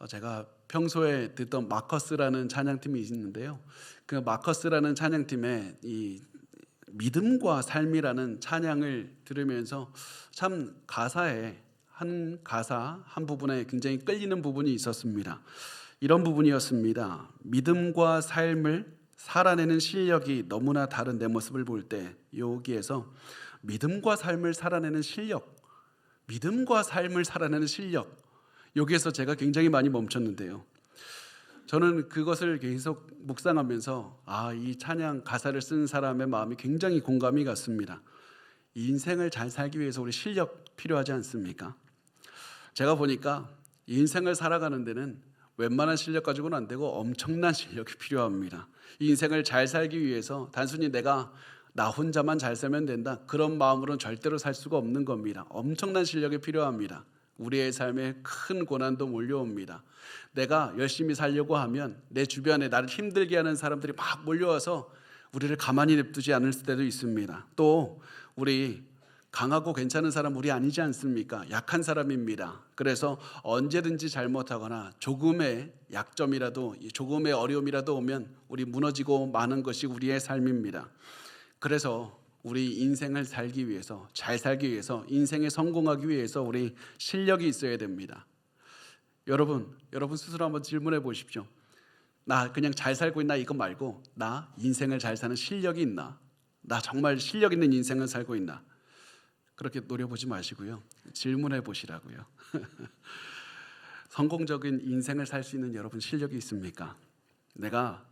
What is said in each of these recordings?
제가 평소에 듣던 마커스라는 찬양팀이 있는데요. 그 마커스라는 찬양팀의 이 믿음과 삶이라는 찬양을 들으면서 참 가사에 한 부분에 굉장히 끌리는 부분이 있었습니다. 이런 부분이었습니다. 믿음과 삶을 살아내는 실력이 너무나 다른 내 모습을 볼 때 여기에서 믿음과 삶을 살아내는 실력, 믿음과 삶을 살아내는 실력, 여기에서 제가 굉장히 많이 멈췄는데요. 저는 그것을 계속 묵상하면서 이 찬양 가사를 쓴 사람의 마음이 굉장히 공감이 갔습니다. 이 인생을 잘 살기 위해서 우리 실력 필요하지 않습니까? 제가 보니까 이 인생을 살아가는 데는 웬만한 실력 가지고는 안 되고 엄청난 실력이 필요합니다. 이 인생을 잘 살기 위해서 단순히 내가 나 혼자만 잘 살면 된다, 그런 마음으로는 절대로 살 수가 없는 겁니다. 엄청난 실력이 필요합니다. 우리의 삶에 큰 고난도 몰려옵니다. 내가 열심히 살려고 하면 내 주변에 나를 힘들게 하는 사람들이 막 몰려와서 우리를 가만히 냅두지 않을 때도 있습니다. 또 우리 강하고 괜찮은 사람 우리 아니지 않습니까? 약한 사람입니다. 그래서 언제든지 잘못하거나 조금의 약점이라도, 조금의 어려움이라도 오면 우리 무너지고 마는 것이 우리의 삶입니다. 그래서 우리 인생을 살기 위해서, 잘 살기 위해서, 인생에 성공하기 위해서 우리 실력이 있어야 됩니다. 여러분 스스로 한번 질문해 보십시오. 나 그냥 잘 살고 있나 이거 말고 나 인생을 잘 사는 실력이 있나? 나 정말 실력 있는 인생을 살고 있나? 그렇게 노려보지 마시고요. 질문해 보시라고요. 성공적인 인생을 살 수 있는 여러분 실력이 있습니까? 내가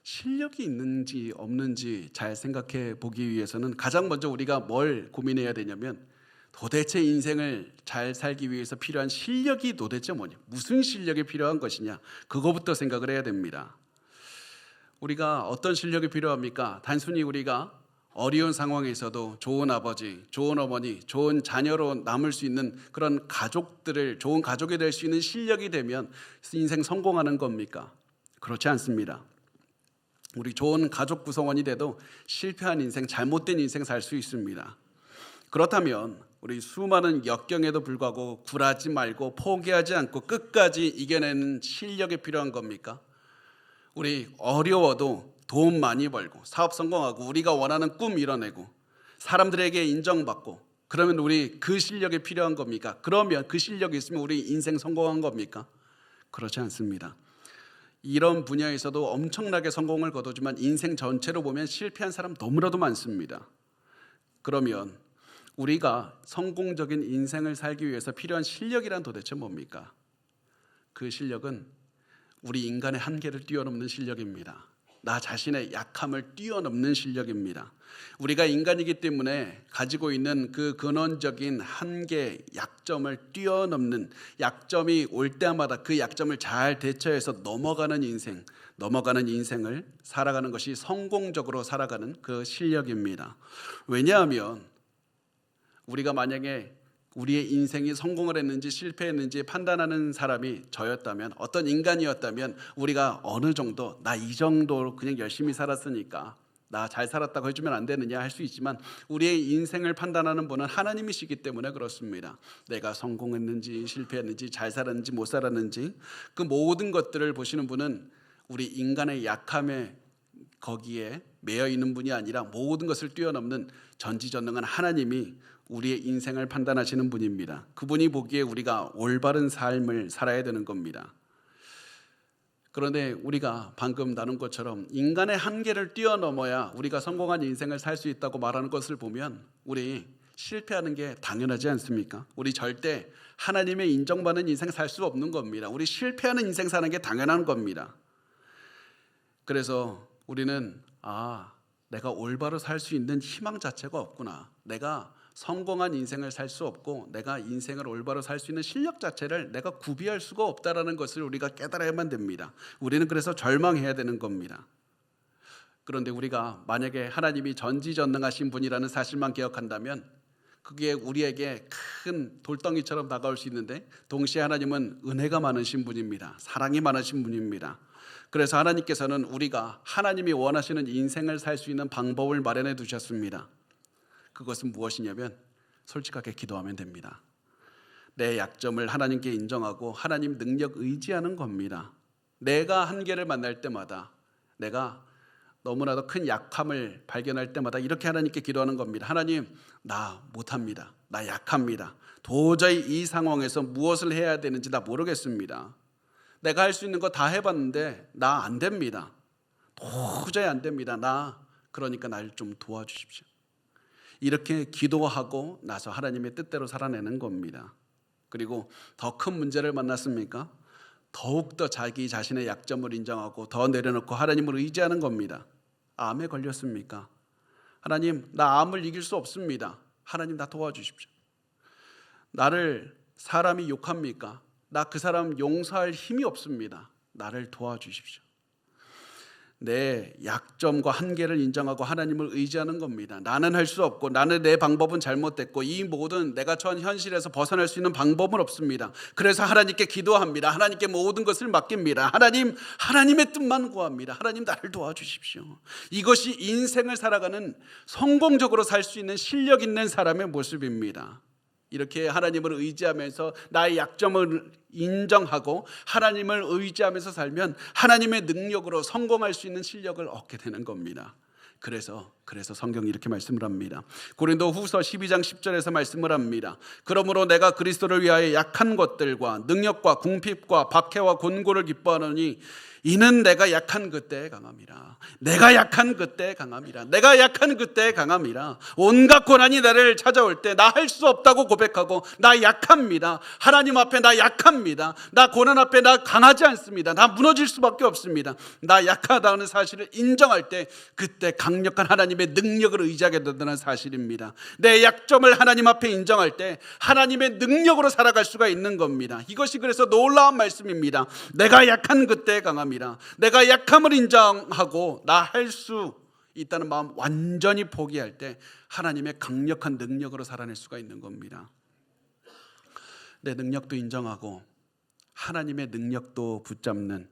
실력이 있는지 없는지 잘 생각해 보기 위해서는 가장 먼저 우리가 뭘 고민해야 되냐면 도대체 인생을 잘 살기 위해서 필요한 실력이 도대체 뭐냐? 무슨 실력이 필요한 것이냐? 그거부터 생각을 해야 됩니다. 우리가 어떤 실력이 필요합니까? 단순히 우리가 어려운 상황에서도 좋은 아버지, 좋은 어머니, 좋은 자녀로 남을 수 있는 그런 가족들을, 좋은 가족이 될 수 있는 실력이 되면 인생 성공하는 겁니까? 그렇지 않습니다. 우리 좋은 가족 구성원이 돼도 실패한 인생, 잘못된 인생 살 수 있습니다. 그렇다면 우리 수많은 역경에도 불구하고 굴하지 말고 포기하지 않고 끝까지 이겨내는 실력이 필요한 겁니까? 우리 어려워도 돈 많이 벌고 사업 성공하고 우리가 원하는 꿈 이뤄내고 사람들에게 인정받고, 그러면 우리 그 실력이 필요한 겁니까? 그러면 그 실력이 있으면 우리 인생 성공한 겁니까? 그렇지 않습니다. 이런 분야에서도 엄청나게 성공을 거두지만 인생 전체로 보면 실패한 사람 너무나도 많습니다. 그러면 우리가 성공적인 인생을 살기 위해서 필요한 실력이란 도대체 뭡니까? 그 실력은 우리 인간의 한계를 뛰어넘는 실력입니다. 나 자신의 약함을 뛰어넘는 실력입니다. 우리가 인간이기 때문에 가지고 있는 그 근원적인 한계, 약점을 뛰어넘는, 약점이 올 때마다 그 약점을 잘 대처해서 넘어가는 인생을 살아가는 것이 성공적으로 살아가는 그 실력입니다. 왜냐하면 우리가 만약에 우리의 인생이 성공을 했는지 실패했는지 판단하는 사람이 저였다면, 어떤 인간이었다면 우리가 어느 정도 나 이 정도로 그냥 열심히 살았으니까 나 잘 살았다고 해주면 안 되느냐 할 수 있지만, 우리의 인생을 판단하는 분은 하나님이시기 때문에 그렇습니다. 내가 성공했는지 실패했는지 잘 살았는지 못 살았는지 그 모든 것들을 보시는 분은 우리 인간의 약함에 거기에 매여 있는 분이 아니라 모든 것을 뛰어넘는 전지전능한 하나님이 우리의 인생을 판단하시는 분입니다. 그분이 보기에 우리가 올바른 삶을 살아야 되는 겁니다. 그런데 우리가 방금 나눈 것처럼 인간의 한계를 뛰어넘어야 우리가 성공한 인생을 살 수 있다고 말하는 것을 보면 우리 실패하는 게 당연하지 않습니까? 우리 절대 하나님의 인정받는 인생 살 수 없는 겁니다. 우리 실패하는 인생 사는 게 당연한 겁니다. 그래서 우리는 내가 올바로 살 수 있는 희망 자체가 없구나, 내가 성공한 인생을 살 수 없고 내가 인생을 올바로 살 수 있는 실력 자체를 내가 구비할 수가 없다라는 것을 우리가 깨달아야만 됩니다. 우리는 그래서 절망해야 되는 겁니다. 그런데 우리가 만약에 하나님이 전지전능하신 분이라는 사실만 기억한다면 그게 우리에게 큰 돌덩이처럼 다가올 수 있는데, 동시에 하나님은 은혜가 많으신 분입니다. 사랑이 많으신 분입니다. 그래서 하나님께서는 우리가 하나님이 원하시는 인생을 살 수 있는 방법을 마련해 두셨습니다. 그것은 무엇이냐면 솔직하게 기도하면 됩니다. 내 약점을 하나님께 인정하고 하나님 능력 의지하는 겁니다. 내가 한계를 만날 때마다, 내가 너무나도 큰 약함을 발견할 때마다 이렇게 하나님께 기도하는 겁니다. 하나님, 나 못합니다. 나 약합니다. 도저히 이 상황에서 무엇을 해야 되는지 나 모르겠습니다. 내가 할 수 있는 거 다 해봤는데 나 안 됩니다. 도저히 안 됩니다. 그러니까 날 좀 도와주십시오. 이렇게 기도하고 나서 하나님의 뜻대로 살아내는 겁니다. 그리고 더 큰 문제를 만났습니까? 더욱더 자기 자신의 약점을 인정하고 더 내려놓고 하나님을 의지하는 겁니다. 암에 걸렸습니까? 하나님, 나 암을 이길 수 없습니다. 하나님, 나 도와주십시오. 나를 사람이 욕합니까? 나 그 사람 용서할 힘이 없습니다. 나를 도와주십시오. 내 약점과 한계를 인정하고 하나님을 의지하는 겁니다. 나는 할 수 없고, 나는 내 방법은 잘못됐고, 이 모든 내가 처한 현실에서 벗어날 수 있는 방법은 없습니다. 그래서 하나님께 기도합니다. 하나님께 모든 것을 맡깁니다. 하나님, 하나님의 뜻만 구합니다. 하나님, 나를 도와주십시오. 이것이 인생을 살아가는, 성공적으로 살 수 있는 실력 있는 사람의 모습입니다. 이렇게 하나님을 의지하면서 나의 약점을 인정하고 하나님을 의지하면서 살면 하나님의 능력으로 성공할 수 있는 실력을 얻게 되는 겁니다. 그래서 성경이 이렇게 말씀을 합니다. 고린도후서 12장 10절에서 말씀을 합니다. 그러므로 내가 그리스도를 위하여 약한 것들과 능력과 궁핍과 박해와 곤고를 기뻐하노니 이는 내가 약한 그때에 강함이라. 내가 약한 그때에 강함이라. 내가 약한 그때에 강함이라. 온갖 고난이 나를 찾아올 때 나 할 수 없다고 고백하고 나 약합니다. 하나님 앞에 나 약합니다. 나 고난 앞에 나 강하지 않습니다. 나 무너질 수밖에 없습니다. 나 약하다는 사실을 인정할 때 그때 강력한 하나님의 능력을 의지하게 된다는 사실입니다. 내 약점을 하나님 앞에 인정할 때 하나님의 능력으로 살아갈 수가 있는 겁니다. 이것이 그래서 놀라운 말씀입니다. 내가 약한 그때에 강함이라. 내가 약함을 인정하고 나 할 수 있다는 마음 완전히 포기할 때 하나님의 강력한 능력으로 살아낼 수가 있는 겁니다. 내 능력도 인정하고 하나님의 능력도 붙잡는,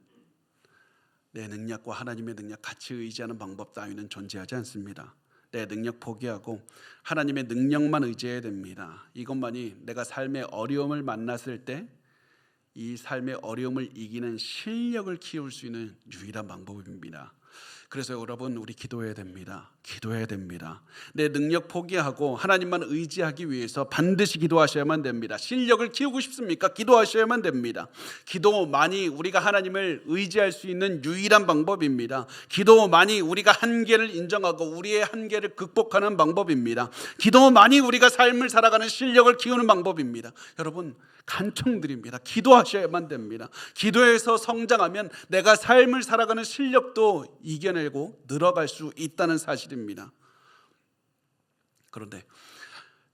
내 능력과 하나님의 능력 같이 의지하는 방법 따위는 존재하지 않습니다. 내 능력 포기하고 하나님의 능력만 의지해야 됩니다. 이것만이 내가 삶의 어려움을 만났을 때 이 삶의 어려움을 이기는 실력을 키울 수 있는 유일한 방법입니다. 그래서 여러분, 우리 기도해야 됩니다. 기도해야 됩니다. 내 능력 포기하고 하나님만 의지하기 위해서 반드시 기도하셔야만 됩니다. 실력을 키우고 싶습니까? 기도하셔야만 됩니다. 기도만이 우리가 하나님을 의지할 수 있는 유일한 방법입니다. 기도만이 우리가 한계를 인정하고 우리의 한계를 극복하는 방법입니다. 기도만이 우리가 삶을 살아가는 실력을 키우는 방법입니다. 여러분, 간청드립니다. 기도하셔야만 됩니다. 기도해서 성장하면 내가 삶을 살아가는 실력도 이겨내고 늘어갈 수 있다는 사실입니다. 그런데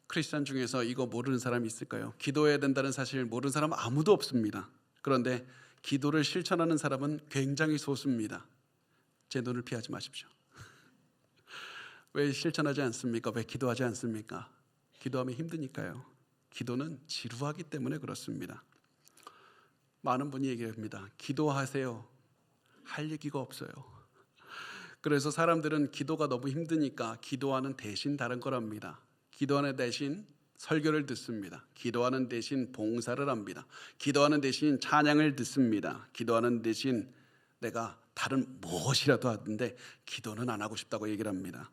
크리스찬 중에서 이거 모르는 사람이 있을까요? 기도해야 된다는 사실을 모르는 사람은 아무도 없습니다. 그런데 기도를 실천하는 사람은 굉장히 소수입니다. 제 눈을 피하지 마십시오. 왜 실천하지 않습니까? 왜 기도하지 않습니까? 기도하면 힘드니까요. 기도는 지루하기 때문에 그렇습니다. 많은 분이 얘기합니다. 기도하세요. 할 얘기가 없어요. 그래서 사람들은 기도가 너무 힘드니까 기도하는 대신 다른 거랍니다. 기도하는 대신 설교를 듣습니다. 기도하는 대신 봉사를 합니다. 기도하는 대신 찬양을 듣습니다. 기도하는 대신 내가 다른 무엇이라도 하는데 기도는 안 하고 싶다고 얘기를 합니다.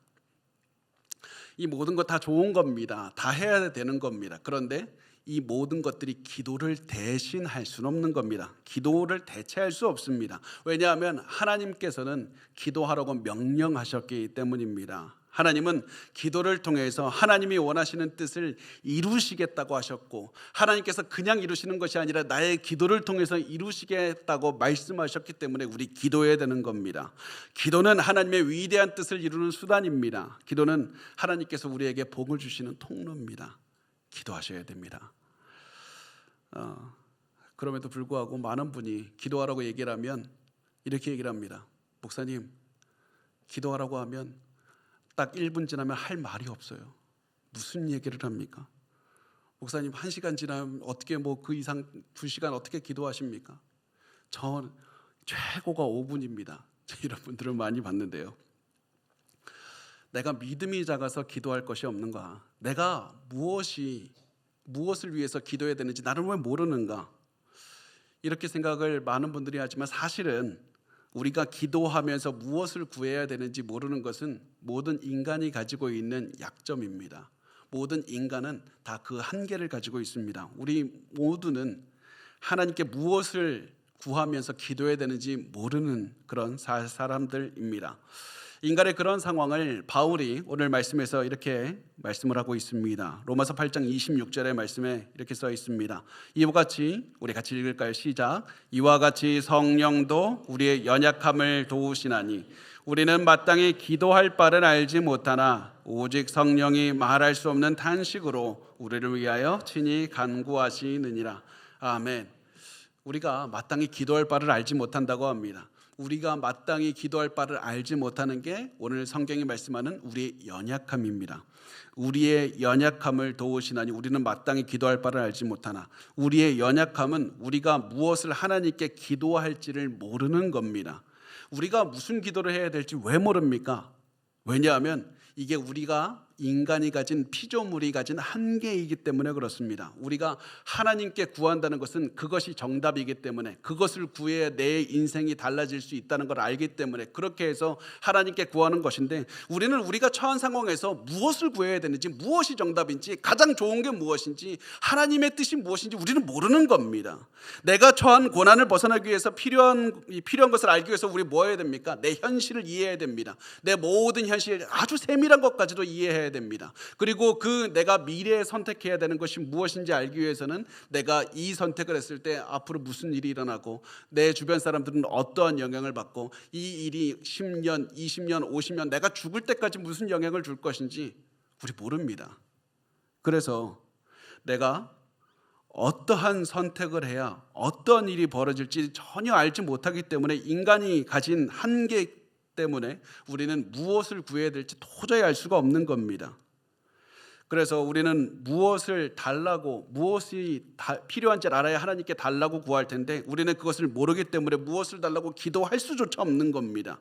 이 모든 것 다 좋은 겁니다. 다 해야 되는 겁니다. 그런데 이 모든 것들이 기도를 대신할 수는 없는 겁니다. 기도를 대체할 수 없습니다. 왜냐하면 하나님께서는 기도하라고 명령하셨기 때문입니다. 하나님은 기도를 통해서 하나님이 원하시는 뜻을 이루시겠다고 하셨고, 하나님께서 그냥 이루시는 것이 아니라 나의 기도를 통해서 이루시겠다고 말씀하셨기 때문에 우리 기도해야 되는 겁니다. 기도는 하나님의 위대한 뜻을 이루는 수단입니다. 기도는 하나님께서 우리에게 복을 주시는 통로입니다. 기도하셔야 됩니다. 그럼에도 불구하고 많은 분이 기도하라고 얘기를 하면 이렇게 얘기를 합니다. 목사님, 기도하라고 하면 딱 1분 지나면 할 말이 없어요. 무슨 얘기를 합니까? 목사님, 1시간 지나면 어떻게 그 이상 2시간 어떻게 기도하십니까? 전 최고가 5분입니다. 이런 분들을 많이 봤는데요. 내가 믿음이 작아서 기도할 것이 없는가? 내가 무엇이 무엇을 위해서 기도해야 되는지 나는 왜 모르는가? 이렇게 생각을 많은 분들이 하지만 사실은 우리가 기도하면서 무엇을 구해야 되는지 모르는 것은 모든 인간이 가지고 있는 약점입니다. 모든 인간은 다 그 한계를 가지고 있습니다. 우리 모두는 하나님께 무엇을 구하면서 기도해야 되는지 모르는 그런 사람들입니다. 인간의 그런 상황을 바울이 오늘 말씀에서 이렇게 말씀을 하고 있습니다. 로마서 8장 26절의 말씀에 이렇게 써 있습니다. 이와 같이 우리 같이 읽을까요? 시작. 이와 같이 성령도 우리의 연약함을 도우시나니 우리는 마땅히 기도할 바를 알지 못하나 오직 성령이 말할 수 없는 탄식으로 우리를 위하여 친히 간구하시느니라. 아멘. 우리가 마땅히 기도할 바를 알지 못한다고 합니다. 우리가 마땅히 기도할 바를 알지 못하는 게 오늘 성경이 말씀하는 우리의 연약함입니다. 우리의 연약함을 도우시나니 우리는 마땅히 기도할 바를 알지 못하나, 우리의 연약함은 우리가 무엇을 하나님께 기도할지를 모르는 겁니다. 우리가 무슨 기도를 해야 될지 왜 모릅니까? 왜냐하면 이게 우리가 인간이 가진 피조물이 가진 한계이기 때문에 그렇습니다. 우리가 하나님께 구한다는 것은 그것이 정답이기 때문에, 그것을 구해야 내 인생이 달라질 수 있다는 걸 알기 때문에 그렇게 해서 하나님께 구하는 것인데, 우리는 우리가 처한 상황에서 무엇을 구해야 되는지, 무엇이 정답인지, 가장 좋은 게 무엇인지, 하나님의 뜻이 무엇인지 우리는 모르는 겁니다. 내가 처한 고난을 벗어나기 위해서 필요한 것을 알기 위해서 우리 뭐 해야 됩니까? 내 현실을 이해해야 됩니다. 내 모든 현실, 아주 세밀한 것까지도 이해해야 됩니다. 그리고 내가 미래에 선택해야 되는 것이 무엇인지 알기 위해서는 내가 이 선택을 했을 때 앞으로 무슨 일이 일어나고 내 주변 사람들은 어떠한 영향을 받고 이 일이 10년, 20년, 50년 내가 죽을 때까지 무슨 영향을 줄 것인지 우리 모릅니다. 그래서 내가 어떠한 선택을 해야 어떤 일이 벌어질지 전혀 알지 못하기 때문에, 인간이 가진 한계 때문에 우리는 무엇을 구해야 될지 도저히 알 수가 없는 겁니다. 그래서 우리는 무엇을 달라고, 무엇이 필요한지 알아야 하나님께 달라고 구할 텐데 우리는 그것을 모르기 때문에 무엇을 달라고 기도할 수조차 없는 겁니다.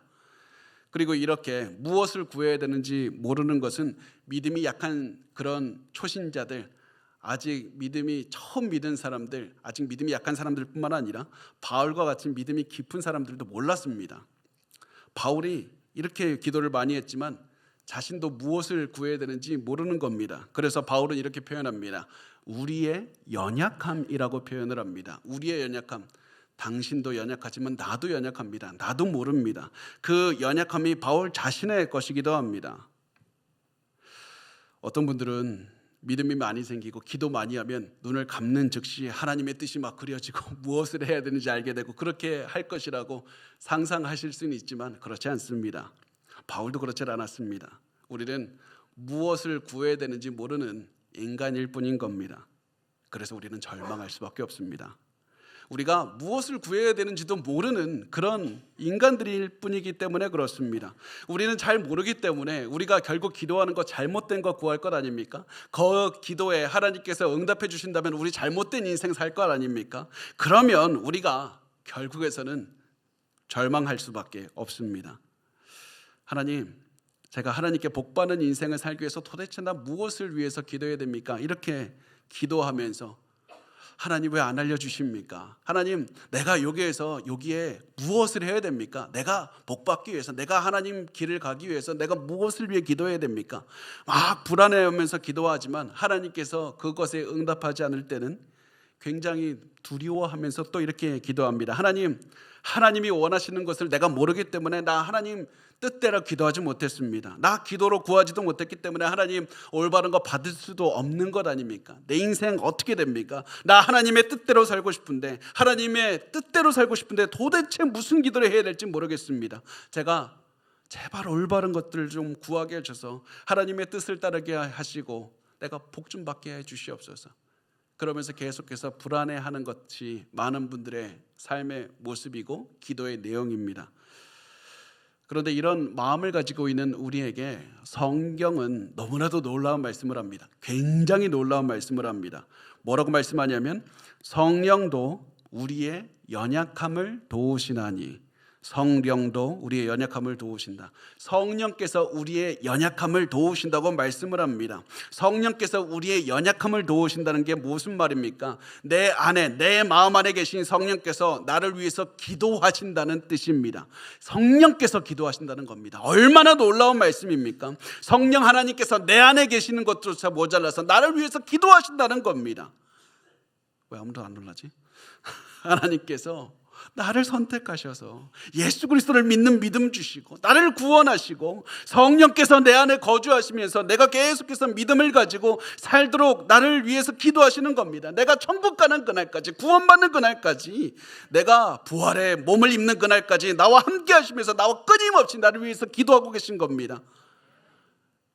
그리고 이렇게 무엇을 구해야 되는지 모르는 것은 믿음이 약한 그런 초신자들, 아직 믿음이 처음 믿은 사람들, 아직 믿음이 약한 사람들뿐만 아니라 바울과 같은 믿음이 깊은 사람들도 몰랐습니다. 바울이 이렇게 기도를 많이 했지만 자신도 무엇을 구해야 되는지 모르는 겁니다. 그래서 바울은 이렇게 표현합니다. 우리의 연약함이라고 표현을 합니다. 우리의 연약함. 당신도 연약하지만 나도 연약합니다. 나도 모릅니다. 그 연약함이 바울 자신의 것이기도 합니다. 어떤 분들은 믿음이 많이 생기고 기도 많이 하면 눈을 감는 즉시 하나님의 뜻이 막 그려지고 무엇을 해야 되는지 알게 되고 그렇게 할 것이라고 상상하실 수는 있지만 그렇지 않습니다. 바울도 그렇지 않았습니다. 우리는 무엇을 구해야 되는지 모르는 인간일 뿐인 겁니다. 그래서 우리는 절망할 수밖에 없습니다. 우리가 무엇을 구해야 되는지도 모르는 그런 인간들일 뿐이기 때문에 그렇습니다. 우리는 잘 모르기 때문에 우리가 결국 기도하는 거 잘못된 거 구할 것 아닙니까? 그 기도에 하나님께서 응답해 주신다면 우리 잘못된 인생 살 것 아닙니까? 그러면 우리가 결국에서는 절망할 수밖에 없습니다. 하나님, 제가 하나님께 복받는 인생을 살기 위해서 도대체 나 무엇을 위해서 기도해야 됩니까? 이렇게 기도하면서 하나님 왜 안 알려주십니까? 하나님, 내가 여기에 무엇을 해야 됩니까? 내가 복받기 위해서, 내가 하나님 길을 가기 위해서 내가 무엇을 위해 기도해야 됩니까? 막 불안해하면서 기도하지만 하나님께서 그것에 응답하지 않을 때는 굉장히 두려워하면서 또 이렇게 기도합니다. 하나님이 원하시는 것을 내가 모르기 때문에 나 하나님 뜻대로 기도하지 못했습니다. 나 기도로 구하지도 못했기 때문에 하나님 올바른 거 받을 수도 없는 것 아닙니까? 내 인생 어떻게 됩니까? 나 하나님의 뜻대로 살고 싶은데, 하나님의 뜻대로 살고 싶은데 도대체 무슨 기도를 해야 될지 모르겠습니다. 제가 제발 올바른 것들을 좀 구하게 해줘서 하나님의 뜻을 따르게 하시고 내가 복 좀 받게 해 주시옵소서. 그러면서 계속해서 불안해하는 것이 많은 분들의 삶의 모습이고 기도의 내용입니다. 그런데 이런 마음을 가지고 있는 우리에게 성경은 너무나도 놀라운 말씀을 합니다. 굉장히 놀라운 말씀을 합니다. 뭐라고 말씀하냐면 성령도 우리의 연약함을 도우시나니, 성령도 우리의 연약함을 도우신다. 성령께서 우리의 연약함을 도우신다고 말씀을 합니다. 성령께서 우리의 연약함을 도우신다는 게 무슨 말입니까? 내 안에, 내 마음 안에 계신 성령께서 나를 위해서 기도하신다는 뜻입니다. 성령께서 기도하신다는 겁니다. 얼마나 놀라운 말씀입니까? 성령 하나님께서 내 안에 계시는 것조차 모자라서 나를 위해서 기도하신다는 겁니다. 왜 아무도 안 놀라지? 하나님께서 나를 선택하셔서 예수 그리스도를 믿는 믿음 주시고 나를 구원하시고 성령께서 내 안에 거주하시면서 내가 계속해서 믿음을 가지고 살도록 나를 위해서 기도하시는 겁니다. 내가 천국 가는 그날까지, 구원받는 그날까지, 내가 부활의 몸을 입는 그날까지 나와 함께 하시면서 나와 끊임없이 나를 위해서 기도하고 계신 겁니다.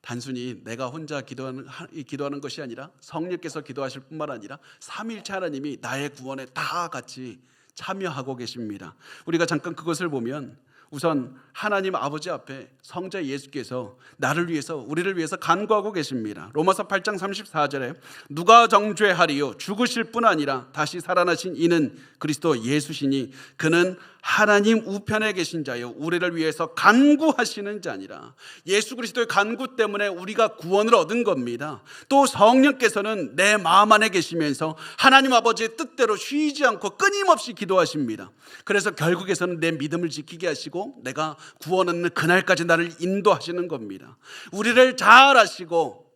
단순히 내가 혼자 기도하는 것이 아니라 성령께서 기도하실 뿐만 아니라 삼위일체 하나님이 나의 구원에 다 같이 참여하고 계십니다. 우리가 잠깐 그것을 보면 우선 하나님 아버지 앞에 성자 예수께서 나를 위해서, 우리를 위해서 간구하고 계십니다. 로마서 8장 34절에 누가 정죄하리요? 죽으실 뿐 아니라 다시 살아나신 이는 그리스도 예수시니 그는 하나님 우편에 계신 자요 우리를 위해서 간구하시는 자니라. 예수 그리스도의 간구 때문에 우리가 구원을 얻은 겁니다. 또 성령께서는 내 마음 안에 계시면서 하나님 아버지의 뜻대로 쉬지 않고 끊임없이 기도하십니다. 그래서 결국에서는 내 믿음을 지키게 하시고 내가 구원 얻는 그날까지 나를 인도하시는 겁니다. 우리를 잘 아시고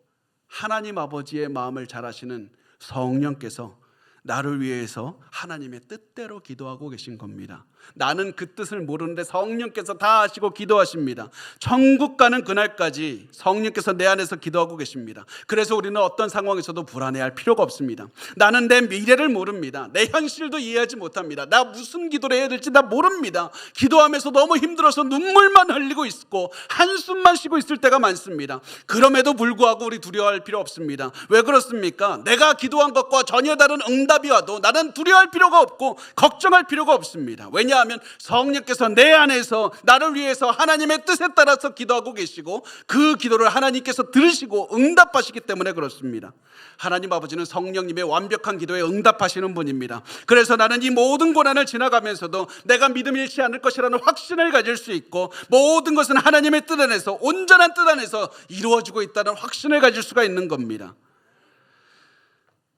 하나님 아버지의 마음을 잘 아시는 성령께서 나를 위해서 하나님의 뜻대로 기도하고 계신 겁니다. 나는 그 뜻을 모르는데 성령께서 다 아시고 기도하십니다. 천국 가는 그날까지 성령께서 내 안에서 기도하고 계십니다. 그래서 우리는 어떤 상황에서도 불안해할 필요가 없습니다. 나는 내 미래를 모릅니다. 내 현실도 이해하지 못합니다. 나 무슨 기도를 해야 될지 나 모릅니다. 기도하면서 너무 힘들어서 눈물만 흘리고 있고 한숨만 쉬고 있을 때가 많습니다. 그럼에도 불구하고 우리 두려워할 필요 없습니다. 왜 그렇습니까? 내가 기도한 것과 전혀 다른 응답이 와도 나는 두려워할 필요가 없고 걱정할 필요가 없습니다. 왜냐하면 성령께서 내 안에서 나를 위해서 하나님의 뜻에 따라서 기도하고 계시고 그 기도를 하나님께서 들으시고 응답하시기 때문에 그렇습니다. 하나님 아버지는 성령님의 완벽한 기도에 응답하시는 분입니다. 그래서 나는 이 모든 고난을 지나가면서도 내가 믿음 잃지 않을 것이라는 확신을 가질 수 있고 모든 것은 하나님의 뜻 안에서, 온전한 뜻 안에서 이루어지고 있다는 확신을 가질 수가 있는 겁니다.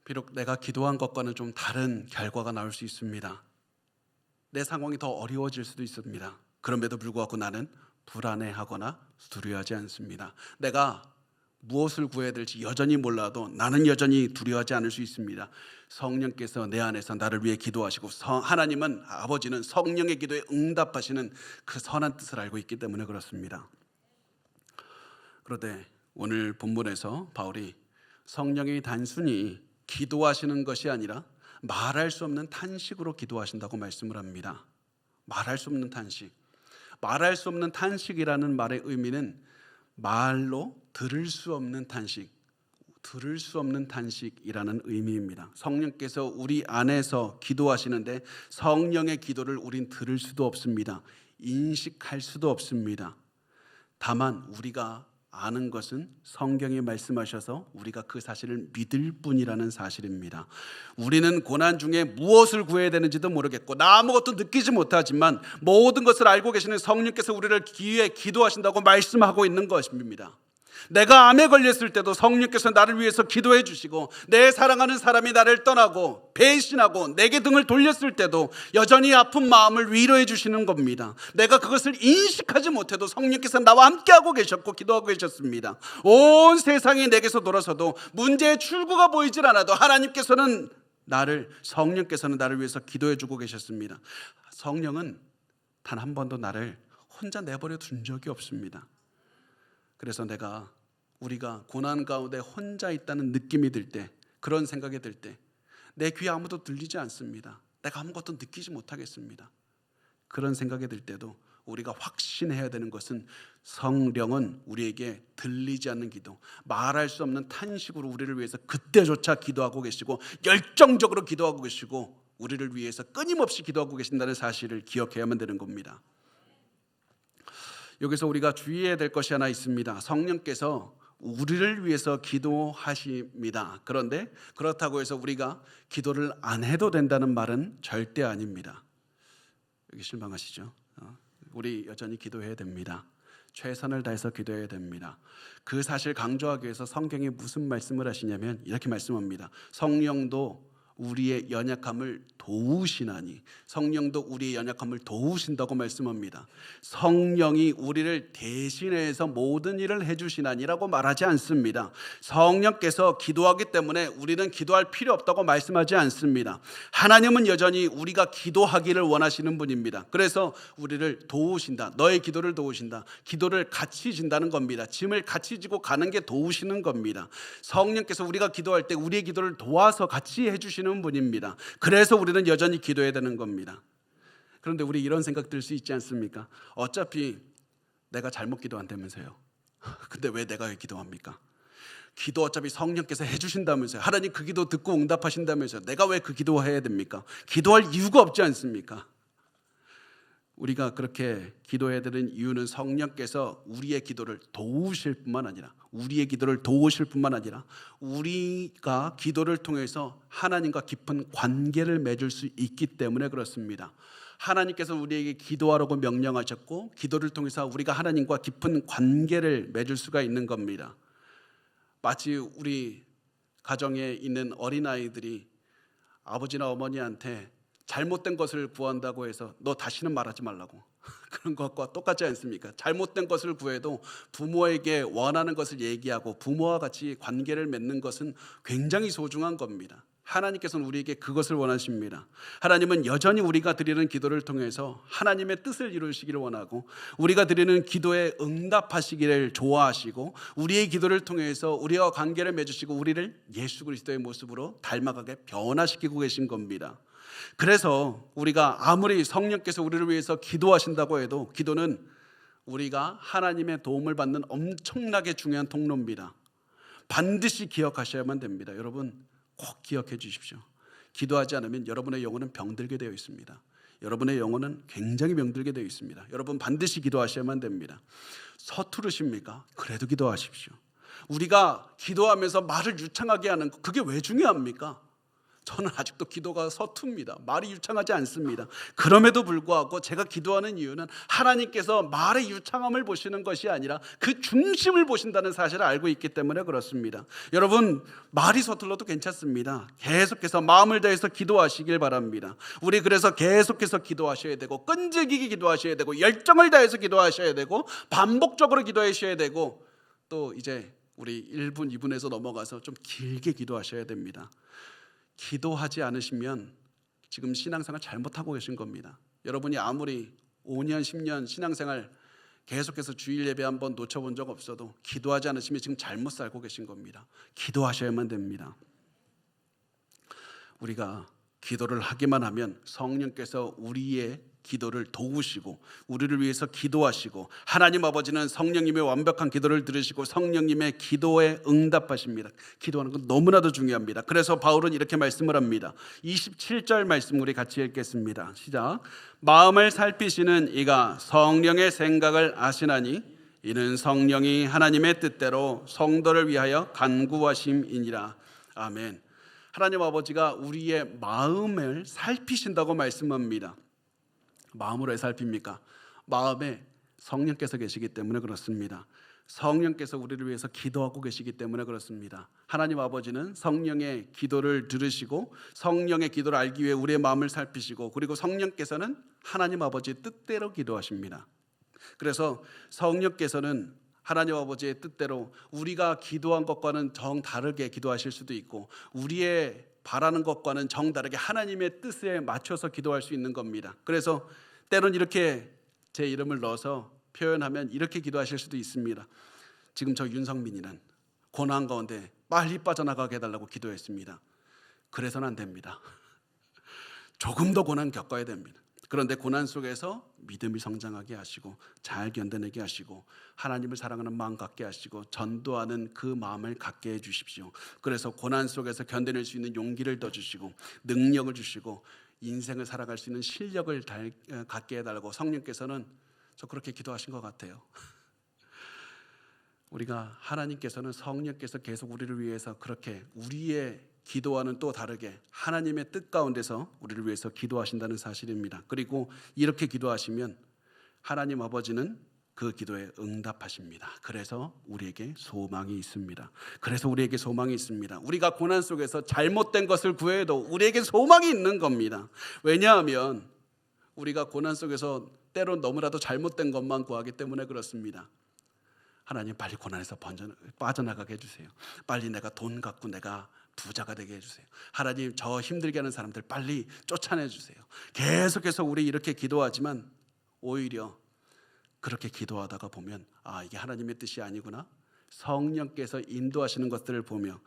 비록 내가 기도한 것과는 좀 다른 결과가 나올 수 있습니다. 내 상황이 더 어려워질 수도 있습니다. 그럼에도 불구하고 나는 불안해하거나 두려워하지 않습니다. 내가 무엇을 구해야 될지 여전히 몰라도 나는 여전히 두려워하지 않을 수 있습니다. 성령께서 내 안에서 나를 위해 기도하시고 하나님은, 아버지는 성령의 기도에 응답하시는 그 선한 뜻을 알고 있기 때문에 그렇습니다. 그런데 오늘 본문에서 바울이 성령이 단순히 기도하시는 것이 아니라 말할 수 없는 탄식으로 기도하신다고 말씀을 합니다. 말할 수 없는 탄식. 말할 수 없는 탄식이라는 말의 의미는 말로 들을 수 없는 탄식, 들을 수 없는 탄식이라는 의미입니다. 성령께서 우리 안에서 기도하시는데 성령의 기도를 우린 들을 수도 없습니다. 인식할 수도 없습니다. 다만 우리가 아는 것은 성경이 말씀하셔서 우리가 그 사실을 믿을 뿐이라는 사실입니다. 우리는 고난 중에 무엇을 구해야 되는지도 모르겠고 나 아무것도 느끼지 못하지만 모든 것을 알고 계시는 성령께서 우리를 위해 기도하신다고 말씀하고 있는 것입니다. 내가 암에 걸렸을 때도 성령께서 나를 위해서 기도해 주시고 내 사랑하는 사람이 나를 떠나고 배신하고 내게 등을 돌렸을 때도 여전히 아픈 마음을 위로해 주시는 겁니다. 내가 그것을 인식하지 못해도 성령께서 나와 함께하고 계셨고 기도하고 계셨습니다. 온 세상이 내게서 돌아서도 문제의 출구가 보이질 않아도 하나님께서는 성령께서는 나를 위해서 기도해 주고 계셨습니다. 성령은 단 한 번도 나를 혼자 내버려 둔 적이 없습니다. 그래서 우리가 고난 가운데 혼자 있다는 느낌이 들 때, 그런 생각이 들 때 내 귀에 아무도 들리지 않습니다. 내가 아무것도 느끼지 못하겠습니다. 그런 생각이 들 때도 우리가 확신해야 되는 것은 성령은 우리에게 들리지 않는 기도, 말할 수 없는 탄식으로 우리를 위해서 그때조차 기도하고 계시고 열정적으로 기도하고 계시고 우리를 위해서 끊임없이 기도하고 계신다는 사실을 기억해야만 되는 겁니다. 여기서 우리가 주의해야 될 것이 하나 있습니다. 성령께서 우리를 위해서 기도하십니다. 그런데 그렇다고 해서 우리가 기도를 안 해도 된다는 말은 절대 아닙니다. 여기 실망하시죠? 우리 여전히 기도해야 됩니다. 최선을 다해서 기도해야 됩니다. 그 사실 강조하기 위해서 성경이 무슨 말씀을 하시냐면 이렇게 말씀합니다. 성령도 우리의 연약함을 도우시나니, 성령도 우리의 연약함을 도우신다고 말씀합니다. 성령이 우리를 대신해서 모든 일을 해주시나니라고 말하지 않습니다. 성령께서 기도하기 때문에 우리는 기도할 필요 없다고 말씀하지 않습니다. 하나님은 여전히 우리가 기도하기를 원하시는 분입니다. 그래서 우리를 도우신다, 너의 기도를 도우신다, 기도를 같이 진다는 겁니다. 짐을 같이 지고 가는 게 도우시는 겁니다. 성령께서 우리가 기도할 때 우리의 기도를 도와서 같이 해주시는 분입니다. 그래서 우리는 여전히 기도해야 되는 겁니다. 그런데 우리 이런 생각 들 수 있지 않습니까? 어차피 내가 잘못 기도한다면서요. 근데 왜 내가 기도합니까? 기도 어차피 성령께서 해주신다면서요. 하나님 그 기도 듣고 응답하신다면서요. 내가 왜 그 기도해야 됩니까? 기도할 이유가 없지 않습니까? 우리가 그렇게 기도해야 되는 이유는 성령께서 우리의 기도를 도우실 뿐만 아니라, 우리의 기도를 도우실 뿐만 아니라 우리가 기도를 통해서 하나님과 깊은 관계를 맺을 수 있기 때문에 그렇습니다. 하나님께서 우리에게 기도하라고 명령하셨고, 기도를 통해서 우리가 하나님과 깊은 관계를 맺을 수가 있는 겁니다. 마치 우리 가정에 있는 어린아이들이 아버지나 어머니한테 잘못된 것을 구한다고 해서 너 다시는 말하지 말라고, 그런 것과 똑같지 않습니까? 잘못된 것을 구해도 부모에게 원하는 것을 얘기하고 부모와 같이 관계를 맺는 것은 굉장히 소중한 겁니다. 하나님께서는 우리에게 그것을 원하십니다. 하나님은 여전히 우리가 드리는 기도를 통해서 하나님의 뜻을 이루시기를 원하고, 우리가 드리는 기도에 응답하시기를 좋아하시고, 우리의 기도를 통해서 우리와 관계를 맺으시고 우리를 예수 그리스도의 모습으로 닮아가게 변화시키고 계신 겁니다. 그래서 우리가 아무리 성령께서 우리를 위해서 기도하신다고 해도 기도는 우리가 하나님의 도움을 받는 엄청나게 중요한 통로입니다. 반드시 기억하셔야만 됩니다. 여러분 꼭 기억해 주십시오. 기도하지 않으면 여러분의 영혼은 병들게 되어 있습니다. 여러분의 영혼은 굉장히 병들게 되어 있습니다. 여러분 반드시 기도하셔야만 됩니다. 서투르십니까? 그래도 기도하십시오. 우리가 기도하면서 말을 유창하게 하는 거, 그게 왜 중요합니까? 저는 아직도 기도가 서툽니다. 말이 유창하지 않습니다. 그럼에도 불구하고 제가 기도하는 이유는 하나님께서 말의 유창함을 보시는 것이 아니라 그 중심을 보신다는 사실을 알고 있기 때문에 그렇습니다. 여러분 말이 서툴러도 괜찮습니다. 계속해서 마음을 다해서 기도하시길 바랍니다. 우리 그래서 계속해서 기도하셔야 되고, 끈질기게 기도하셔야 되고, 열정을 다해서 기도하셔야 되고, 반복적으로 기도하셔야 되고, 또 이제 우리 1분 2분에서 넘어가서 좀 길게 기도하셔야 됩니다. 기도하지 않으시면 지금 신앙생활 잘못하고 계신 겁니다. 여러분이 아무리 5년 10년 신앙생활 계속해서 주일 예배 한번 놓쳐본 적 없어도 기도하지 않으시면 지금 잘못 살고 계신 겁니다. 기도하셔야만 됩니다. 우리가 기도를 하기만 하면 성령께서 우리의 기도를 도우시고 우리를 위해서 기도하시고, 하나님 아버지는 성령님의 완벽한 기도를 들으시고 성령님의 기도에 응답하십니다. 기도하는 건 너무나도 중요합니다. 그래서 바울은 이렇게 말씀을 합니다. 27절 말씀 우리 같이 읽겠습니다. 시작. 마음을 살피시는 이가 성령의 생각을 아시나니 이는 성령이 하나님의 뜻대로 성도를 위하여 간구하심이니라. 아멘. 하나님 아버지가 우리의 마음을 살피신다고 말씀합니다. 마음으로 왜 살핍니까? 마음에 성령께서 계시기 때문에 그렇습니다. 성령께서 우리를 위해서 기도하고 계시기 때문에 그렇습니다. 하나님 아버지는 성령의 기도를 들으시고 성령의 기도를 알기 위해 우리의 마음을 살피시고, 그리고 성령께서는 하나님 아버지의 뜻대로 기도하십니다. 그래서 성령께서는 하나님 아버지의 뜻대로 우리가 기도한 것과는 정 다르게 기도하실 수도 있고, 우리의 바라는 것과는 정 다르게 하나님의 뜻에 맞춰서 기도할 수 있는 겁니다. 그래서 때론 이렇게 제 이름을 넣어서 표현하면 이렇게 기도하실 수도 있습니다. 지금 저 윤성민이는 고난 가운데 빨리 빠져나가게 해달라고 기도했습니다. 그래서는 안 됩니다. 조금 더 고난 겪어야 됩니다. 그런데 고난 속에서 믿음이 성장하게 하시고 잘 견뎌내게 하시고 하나님을 사랑하는 마음 갖게 하시고 전도하는 그 마음을 갖게 해주십시오. 그래서 고난 속에서 견뎌낼 수 있는 용기를 더 주시고 능력을 주시고 인생을 살아갈 수 있는 실력을 갖게 해달라고 성령께서는 저 그렇게 기도하신 것 같아요. 우리가 하나님께서는 성령께서 계속 우리를 위해서 그렇게 우리의 기도와는 또 다르게 하나님의 뜻 가운데서 우리를 위해서 기도하신다는 사실입니다. 그리고 이렇게 기도하시면 하나님 아버지는 그 기도에 응답하십니다. 그래서 우리에게 소망이 있습니다. 그래서 우리에게 소망이 있습니다. 우리가 고난 속에서 잘못된 것을 구해도 우리에게 소망이 있는 겁니다. 왜냐하면 우리가 고난 속에서 때론 너무나도 잘못된 것만 구하기 때문에 그렇습니다. 하나님 빨리 고난에서 빠져나가게 해주세요. 빨리 내가 돈 갖고 내가 부자가 되게 해주세요. 하나님 저 힘들게 하는 사람들 빨리 쫓아내주세요. 계속해서 우리 이렇게 기도하지만 오히려 그렇게 기도하다가 보면 이게 하나님의 뜻이 아니구나. 성령께서 인도하시는 것들을 보며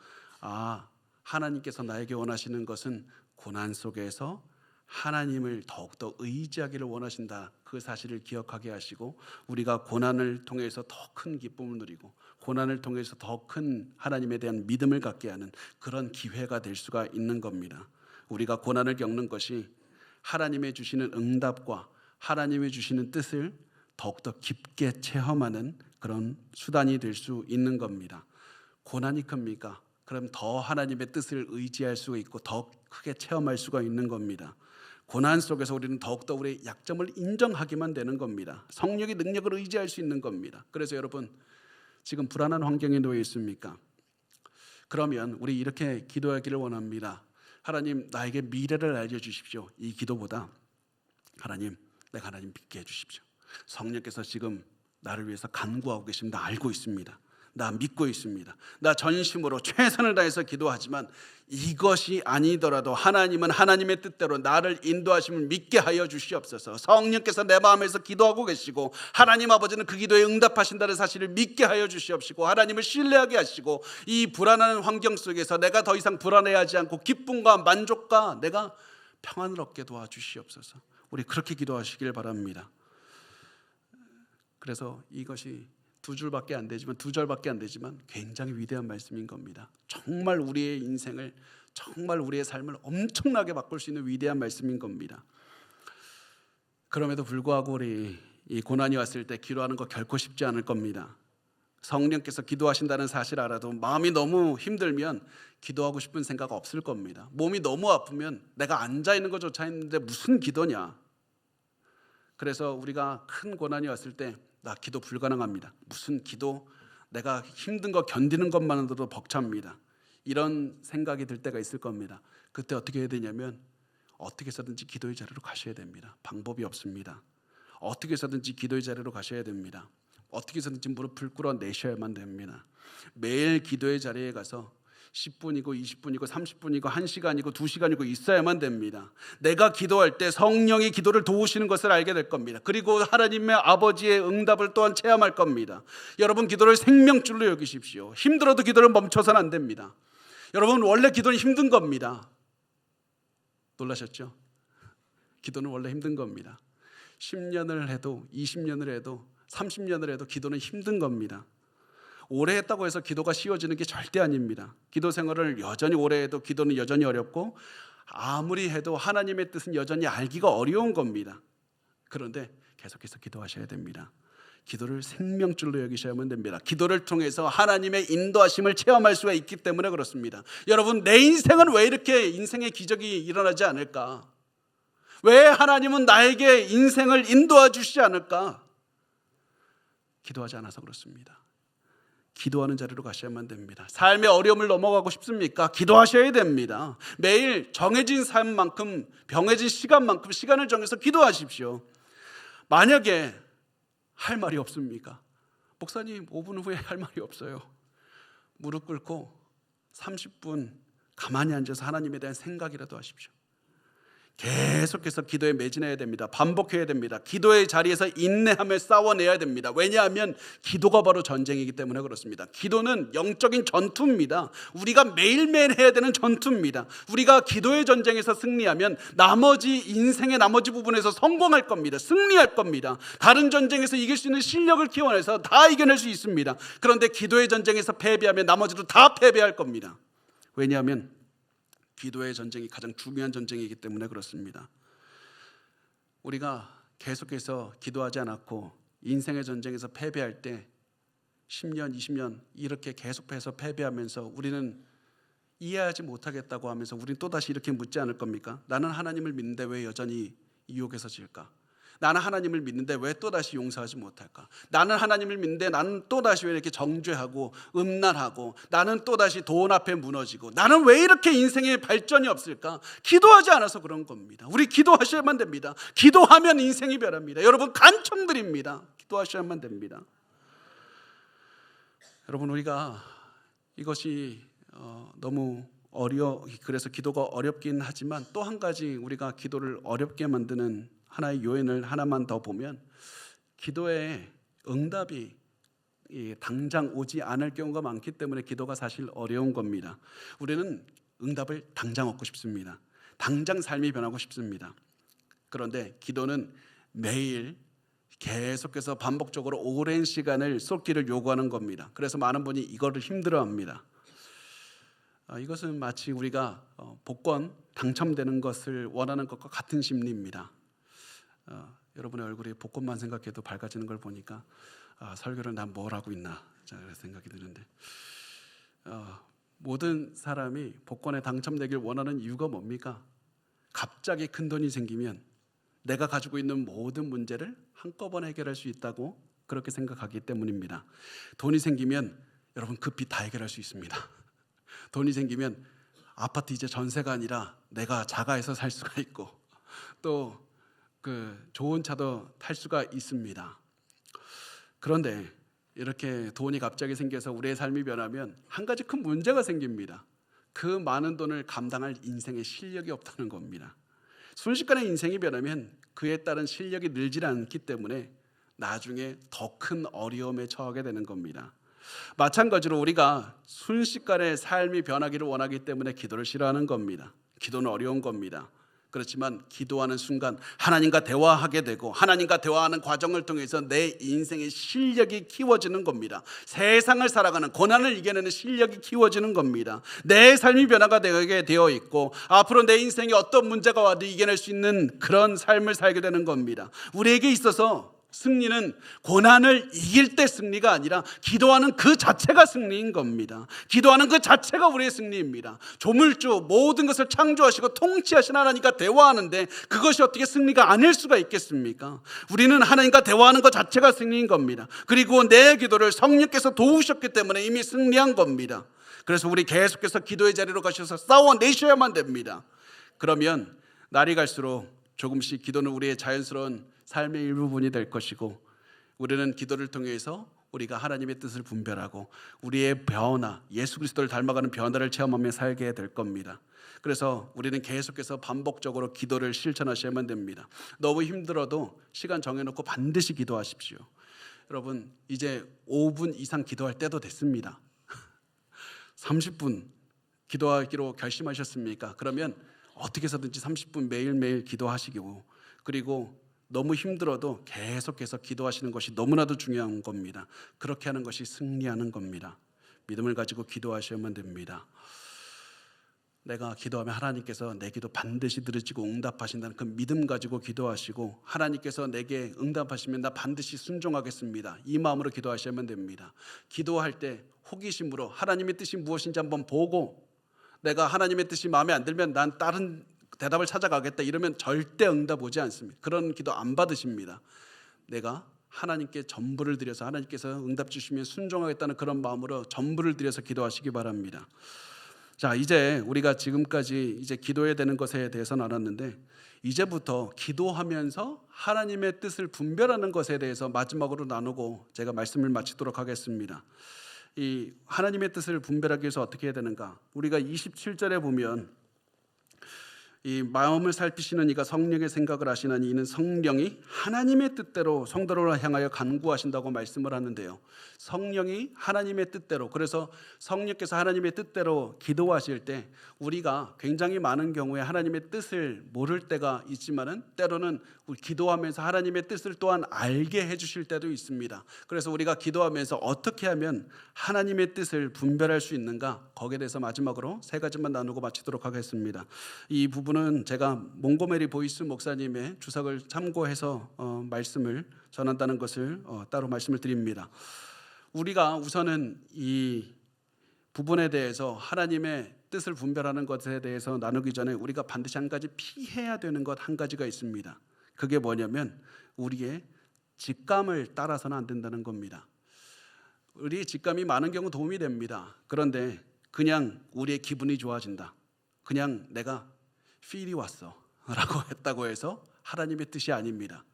하나님께서 나에게 원하시는 것은 고난 속에서 하나님을 더욱더 의지하기를 원하신다. 그 사실을 기억하게 하시고 우리가 고난을 통해서 더 큰 기쁨을 누리고 고난을 통해서 더 큰 하나님에 대한 믿음을 갖게 하는 그런 기회가 될 수가 있는 겁니다. 우리가 고난을 겪는 것이 하나님의 주시는 응답과 하나님의 주시는 뜻을 더욱더 깊게 체험하는 그런 수단이 될 수 있는 겁니다. 고난이 큽니까? 그럼 더 하나님의 뜻을 의지할 수 있고 더 크게 체험할 수가 있는 겁니다. 고난 속에서 우리는 더욱더 우리의 약점을 인정하기만 되는 겁니다. 성령의 능력을 의지할 수 있는 겁니다. 그래서 여러분 지금 불안한 환경에 놓여 있습니까? 그러면 우리 이렇게 기도하기를 원합니다. 하나님 나에게 미래를 알려주십시오. 이 기도보다 하나님 내가 하나님 믿게 해주십시오. 성령께서 지금 나를 위해서 간구하고 계십니다. 알고 있습니다. 나 믿고 있습니다. 나 전심으로 최선을 다해서 기도하지만 이것이 아니더라도 하나님은 하나님의 뜻대로 나를 인도하심을 믿게 하여 주시옵소서. 성령께서 내 마음에서 기도하고 계시고 하나님 아버지는 그 기도에 응답하신다는 사실을 믿게 하여 주시옵시고 하나님을 신뢰하게 하시고 이 불안한 환경 속에서 내가 더 이상 불안해하지 않고 기쁨과 만족과 내가 평안을 얻게 도와주시옵소서. 우리 그렇게 기도하시길 바랍니다. 그래서 이것이 두 절밖에 안 되지만 굉장히 위대한 말씀인 겁니다. 정말 우리의 인생을 정말 우리의 삶을 엄청나게 바꿀 수 있는 위대한 말씀인 겁니다. 그럼에도 불구하고 우리 이 고난이 왔을 때 기도하는 거 결코 쉽지 않을 겁니다. 성령께서 기도하신다는 사실 알아도 마음이 너무 힘들면 기도하고 싶은 생각 없을 겁니다. 몸이 너무 아프면 내가 앉아 있는 것조차 했는데 무슨 기도냐. 그래서 우리가 큰 고난이 왔을 때 나 기도 불가능합니다. 무슨 기도? 내가 힘든 거 견디는 것만으로도 벅찹니다. 이런 생각이 들 때가 있을 겁니다. 그때 어떻게 해야 되냐면 어떻게 해서든지 기도의 자리로 가셔야 됩니다. 방법이 없습니다. 어떻게 해서든지 기도의 자리로 가셔야 됩니다. 어떻게 해서든지 무릎을 꿇어내셔야만 됩니다. 매일 기도의 자리에 가서 10분이고 20분이고 30분이고 1시간이고 2시간이고 있어야만 됩니다. 내가 기도할 때 성령이 기도를 도우시는 것을 알게 될 겁니다. 그리고 하나님의 아버지의 응답을 또한 체험할 겁니다. 여러분 기도를 생명줄로 여기십시오. 힘들어도 기도를 멈춰서는 안 됩니다. 여러분 원래 기도는 힘든 겁니다. 놀라셨죠? 기도는 원래 힘든 겁니다. 10년을 해도 20년을 해도 30년을 해도 기도는 힘든 겁니다. 오래 했다고 해서 기도가 쉬워지는 게 절대 아닙니다. 기도 생활을 여전히 오래 해도 기도는 여전히 어렵고 아무리 해도 하나님의 뜻은 여전히 알기가 어려운 겁니다. 그런데 계속해서 기도하셔야 됩니다. 기도를 생명줄로 여기셔야만 됩니다. 기도를 통해서 하나님의 인도하심을 체험할 수가 있기 때문에 그렇습니다. 여러분 내 인생은 왜 이렇게 인생의 기적이 일어나지 않을까? 왜 하나님은 나에게 인생을 인도해 주시지 않을까? 기도하지 않아서 그렇습니다. 기도하는 자리로 가셔야만 됩니다. 삶의 어려움을 넘어가고 싶습니까? 기도하셔야 됩니다. 매일 정해진 삶만큼 병해진 시간만큼 시간을 정해서 기도하십시오. 만약에 할 말이 없습니까? 목사님 5분 후에 할 말이 없어요. 무릎 꿇고 30분 가만히 앉아서 하나님에 대한 생각이라도 하십시오. 계속해서 기도에 매진해야 됩니다. 반복해야 됩니다. 기도의 자리에서 인내하며 싸워내야 됩니다. 왜냐하면 기도가 바로 전쟁이기 때문에 그렇습니다. 기도는 영적인 전투입니다. 우리가 매일매일 해야 되는 전투입니다. 우리가 기도의 전쟁에서 승리하면 나머지 인생의 나머지 부분에서 성공할 겁니다. 승리할 겁니다. 다른 전쟁에서 이길 수 있는 실력을 키워내서 다 이겨낼 수 있습니다. 그런데 기도의 전쟁에서 패배하면 나머지도 다 패배할 겁니다. 왜냐하면 기도의 전쟁이 가장 중요한 전쟁이기 때문에 그렇습니다. 우리가 계속해서 기도하지 않았고 인생의 전쟁에서 패배할 때 10년, 20년 이렇게 계속해서 패배하면서 우리는 이해하지 못하겠다고 하면서 우리는 또다시 이렇게 묻지 않을 겁니까? 나는 하나님을 믿는데 왜 여전히 이 유혹에서 질까? 나는 하나님을 믿는데 왜 또다시 용서하지 못할까? 나는 하나님을 믿는데 나는 또다시 왜 이렇게 정죄하고 음란하고, 나는 또다시 돈 앞에 무너지고, 나는 왜 이렇게 인생에 발전이 없을까? 기도하지 않아서 그런 겁니다. 우리 기도하셔야만 됩니다. 기도하면 인생이 변합니다. 여러분, 간청드립니다. 기도하셔야만 됩니다. 여러분, 우리가 이것이 너무 그래서 기도가 어렵긴 하지만, 또 한 가지 우리가 기도를 어렵게 만드는 하나의 요인을 하나만 더 보면, 기도의 응답이 당장 오지 않을 경우가 많기 때문에 기도가 사실 어려운 겁니다. 우리는 응답을 당장 얻고 싶습니다. 당장 삶이 변하고 싶습니다. 그런데 기도는 매일 계속해서 반복적으로 오랜 시간을 쏟기를 요구하는 겁니다. 그래서 많은 분이 이거를 힘들어합니다. 이것은 마치 우리가 복권 당첨되는 것을 원하는 것과 같은 심리입니다. 여러분의 얼굴이 복권만 생각해도 밝아지는 걸 보니까 설교를 난 뭘 하고 있나 생각이 드는데, 모든 사람이 복권에 당첨되길 원하는 이유가 뭡니까? 갑자기 큰 돈이 생기면 내가 가지고 있는 모든 문제를 한꺼번에 해결할 수 있다고 그렇게 생각하기 때문입니다. 돈이 생기면 여러분 급히 다 해결할 수 있습니다. 돈이 생기면 아파트 이제 전세가 아니라 내가 자가에서 살 수가 있고, 또 좋은 차도 탈 수가 있습니다. 그런데 이렇게 돈이 갑자기 생겨서 우리의 삶이 변하면 한 가지 큰 문제가 생깁니다. 그 많은 돈을 감당할 인생의 실력이 없다는 겁니다. 순식간에 인생이 변하면 그에 따른 실력이 늘지 않기 때문에 나중에 더 큰 어려움에 처하게 되는 겁니다. 마찬가지로 우리가 순식간에 삶이 변하기를 원하기 때문에 기도를 싫어하는 겁니다. 기도는 어려운 겁니다. 그렇지만 기도하는 순간 하나님과 대화하게 되고, 하나님과 대화하는 과정을 통해서 내 인생의 실력이 키워지는 겁니다. 세상을 살아가는, 고난을 이겨내는 실력이 키워지는 겁니다. 내 삶이 변화가 되게 되어 있고, 앞으로 내 인생에 어떤 문제가 와도 이겨낼 수 있는 그런 삶을 살게 되는 겁니다. 우리에게 있어서 승리는 고난을 이길 때 승리가 아니라 기도하는 그 자체가 승리인 겁니다. 기도하는 그 자체가 우리의 승리입니다. 조물주, 모든 것을 창조하시고 통치하신 하나님과 대화하는데 그것이 어떻게 승리가 아닐 수가 있겠습니까? 우리는 하나님과 대화하는 것 자체가 승리인 겁니다. 그리고 내 기도를 성령께서 도우셨기 때문에 이미 승리한 겁니다. 그래서 우리 계속해서 기도의 자리로 가셔서 싸워내셔야만 됩니다. 그러면 날이 갈수록 조금씩 기도는 우리의 자연스러운 삶의 일부분이 될 것이고, 우리는 기도를 통해서 우리가 하나님의 뜻을 분별하고 우리의 변화, 예수 그리스도를 닮아가는 변화를 체험하며 살게 될 겁니다. 그래서 우리는 계속해서 반복적으로 기도를 실천하셔야만 됩니다. 너무 힘들어도 시간 정해놓고 반드시 기도하십시오. 여러분, 이제 5분 이상 기도할 때도 됐습니다. 30분 기도하기로 결심하셨습니까? 그러면 어떻게 해서든지 30분 매일매일 기도하시고, 그리고 너무 힘들어도 계속해서 기도하시는 것이 너무나도 중요한 겁니다. 그렇게 하는 것이 승리하는 겁니다. 믿음을 가지고 기도하셔야만 됩니다. 내가 기도하면 하나님께서 내 기도 반드시 들으시고 응답하신다는 그 믿음 가지고 기도하시고, 하나님께서 내게 응답하시면 나 반드시 순종하겠습니다, 이 마음으로 기도하셔야만 됩니다. 기도할 때 호기심으로 하나님의 뜻이 무엇인지 한번 보고, 내가 하나님의 뜻이 마음에 안 들면 난 다른 대답을 찾아가겠다 이러면 절대 응답 오지 않습니다. 그런 기도 안 받으십니다. 내가 하나님께 전부를 드려서 하나님께서 응답 주시면 순종하겠다는 그런 마음으로 전부를 드려서 기도하시기 바랍니다. 자, 이제 우리가 지금까지 이제 기도해야 되는 것에 대해서는 알았는데, 이제부터 기도하면서 하나님의 뜻을 분별하는 것에 대해서 마지막으로 나누고 제가 말씀을 마치도록 하겠습니다. 이 하나님의 뜻을 분별하기 위해서 어떻게 해야 되는가? 우리가 27절에 보면 이 마음을 살피시는 이가 성령의 생각을 아시나니 이는 성령이 하나님의 뜻대로 성도를 향하여 간구하신다고 말씀을 하는데요. 성령이 하나님의 뜻대로, 그래서 성령께서 하나님의 뜻대로 기도하실 때 우리가 굉장히 많은 경우에 하나님의 뜻을 모를 때가 있지만은 때로는 우리 기도하면서 하나님의 뜻을 또한 알게 해주실 때도 있습니다. 그래서 우리가 기도하면서 어떻게 하면 하나님의 뜻을 분별할 수 있는가, 거기에 대해서 마지막으로 세 가지만 나누고 마치도록 하겠습니다. 이 부분은 제가 몽고메리 보이스 목사님의 주석을 참고해서 말씀을 전한다는 것을 따로 말씀을 드립니다. 우리가 우선은 이 부분에 대해서 하나님의 뜻을 분별하는 것에 대해서 나누기 전에 우리가 반드시 한 가지 피해야 되는 것 한 가지가 있습니다. 그게 뭐냐면 우리의 직감을 따라서는 안 된다는 겁니다. 우리 직감이 많은 경우 도움이 됩니다. 그런데 그냥 우리의 기분이 좋아진다, 그냥 내가 필이 왔어 라고 했다고 해서 하나님의 뜻이 아닙니다.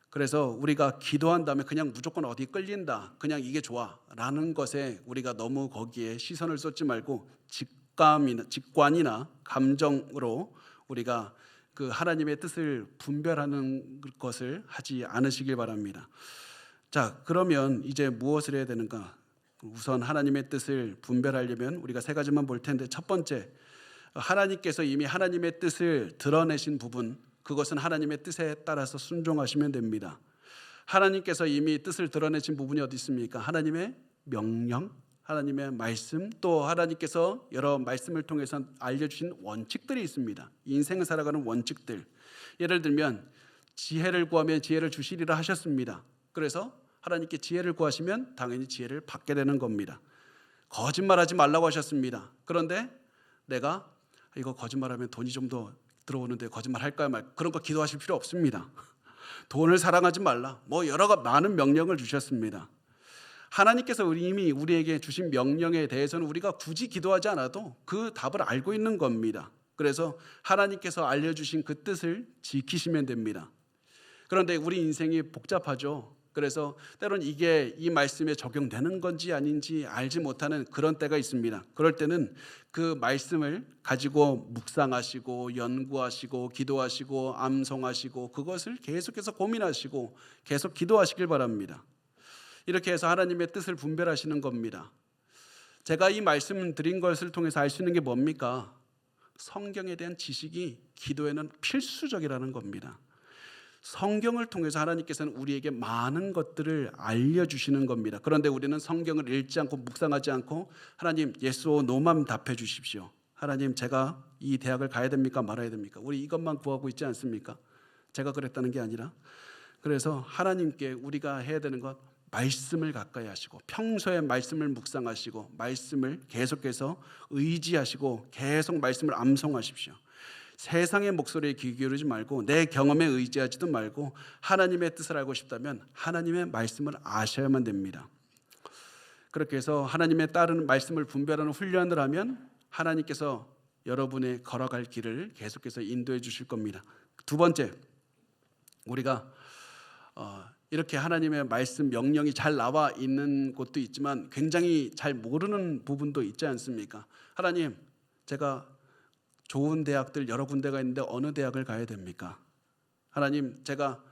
그래서 우리가 기도한 다음에 그냥 무조건 어디 끌린다, 그냥 이게 좋아 라는 것에 우리가 너무 거기에 시선을 쏟지 말고 직관이나 감정으로 우리가 그 하나님의 뜻을 분별하는 것을 하지 않으시길 바랍니다. 자, 그러면 이제 무엇을 해야 되는가? 우선 하나님의 뜻을 분별하려면 우리가 세 가지만 볼 텐데, 첫 번째, 하나님께서 이미 하나님의 뜻을 드러내신 부분, 그것은 하나님의 뜻에 따라서 순종하시면 됩니다. 하나님께서 이미 뜻을 드러내신 부분이 어디 있습니까? 하나님의 명령, 하나님의 말씀, 또 하나님께서 여러 말씀을 통해서 알려주신 원칙들이 있습니다. 인생을 살아가는 원칙들. 예를 들면 지혜를 구하면 지혜를 주시리라 하셨습니다. 그래서 하나님께 지혜를 구하시면 당연히 지혜를 받게 되는 겁니다. 거짓말하지 말라고 하셨습니다. 그런데 내가 이거 거짓말하면 돈이 좀 더 들어오는데 거짓말할까요 말까요? 그런 거 기도하실 필요 없습니다. 돈을 사랑하지 말라, 뭐 여러 많은 명령을 주셨습니다. 하나님께서 이미 우리에게 주신 명령에 대해서는 우리가 굳이 기도하지 않아도 그 답을 알고 있는 겁니다. 그래서 하나님께서 알려주신 그 뜻을 지키시면 됩니다. 그런데 우리 인생이 복잡하죠. 그래서 때로는 이게 이 말씀에 적용되는 건지 아닌지 알지 못하는 그런 때가 있습니다. 그럴 때는 그 말씀을 가지고 묵상하시고 연구하시고 기도하시고 암송하시고 그것을 계속해서 고민하시고 계속 기도하시길 바랍니다. 이렇게 해서 하나님의 뜻을 분별하시는 겁니다. 제가 이 말씀 드린 것을 통해서 알 수 있는 게 뭡니까? 성경에 대한 지식이 기도에는 필수적이라는 겁니다. 성경을 통해서 하나님께서는 우리에게 많은 것들을 알려주시는 겁니다. 그런데 우리는 성경을 읽지 않고 묵상하지 않고 하나님 yes or no만 답해 주십시오. 하나님 제가 이 대학을 가야 됩니까 말아야 됩니까? 우리 이것만 구하고 있지 않습니까? 제가 그랬다는 게 아니라, 그래서 하나님께 우리가 해야 되는 것, 말씀을 가까이 하시고 평소에 말씀을 묵상하시고 말씀을 계속해서 의지하시고 계속 말씀을 암송하십시오. 세상의 목소리에 귀 기울이지 말고 내 경험에 의지하지도 말고 하나님의 뜻을 알고 싶다면 하나님의 말씀을 아셔야만 됩니다. 그렇게 해서 하나님의 따르는 말씀을 분별하는 훈련을 하면 하나님께서 여러분의 걸어갈 길을 계속해서 인도해 주실 겁니다. 두 번째, 우리가 이렇게 하나님의 말씀 명령이 잘 나와 있는 곳도 있지만 굉장히 잘 모르는 부분도 있지 않습니까? 하나님, 제가 좋은 대학들 여러 군데가 있는데 어느 대학을 가야 됩니까? 하나님, 제가